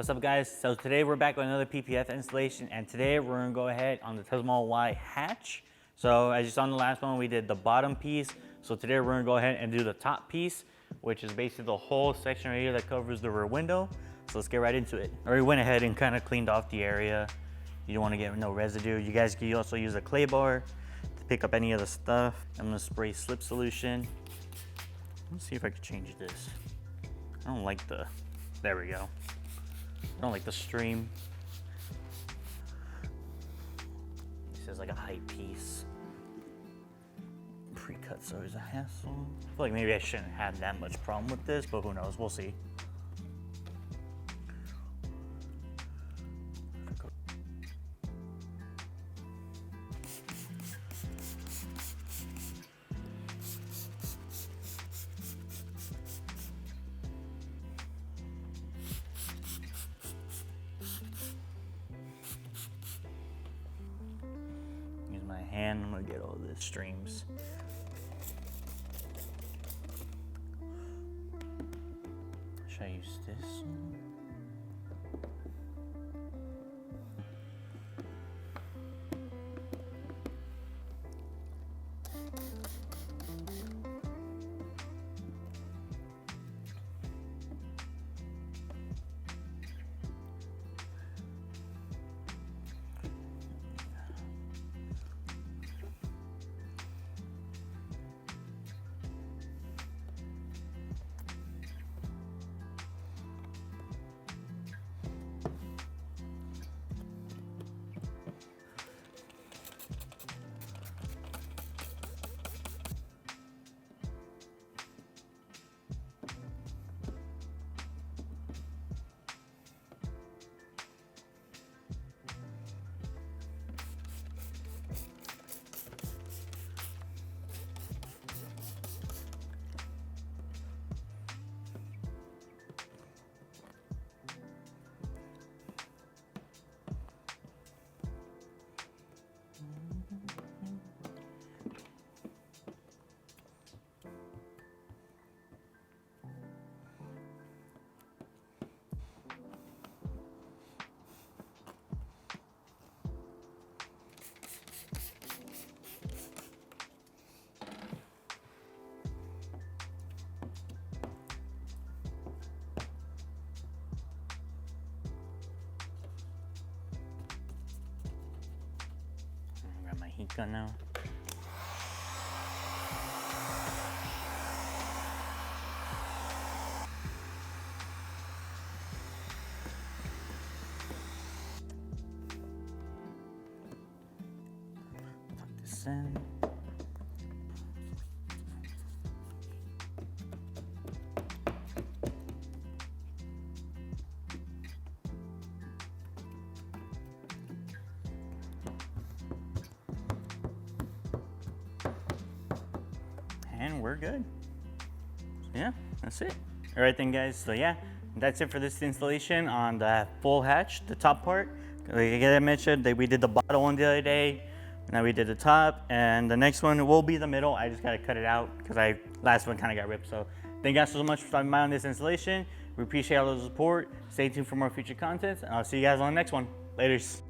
What's up, guys? So today we're back with another PPF installation, and today we're gonna go ahead on the Tesla Model Y hatch. So as you saw in the last one, we did the bottom piece. So today we're gonna go ahead and do the top piece, which is basically the whole section right here that covers the rear window. So let's get right into it. I already went ahead and kind of cleaned off the area. You don't want to get no residue. You guys can also use a clay bar to pick up any of the stuff. I'm gonna spray slip solution. Let's see if I can change this. I don't like the, there we go. I don't like the stream. This is like a high piece. Pre-cut's always a hassle. I feel like maybe I shouldn't have that much problem with this, but who knows, we'll see. My hand, I'm gonna get all the streams. Should I use this one? Grab my heat gun now. Tuck this in. And we're good. Yeah, that's it. All right then, guys. So yeah, that's it for this installation on the full hatch, the top part. Like I mentioned, we did the bottom one the other day. Now we did the top, and the next one will be the middle. I just gotta cut it out because last one kind of got ripped. So thank you guys so much for stopping by on this installation. We appreciate all the support. Stay tuned for more future content, and I'll see you guys on the next one. Laters.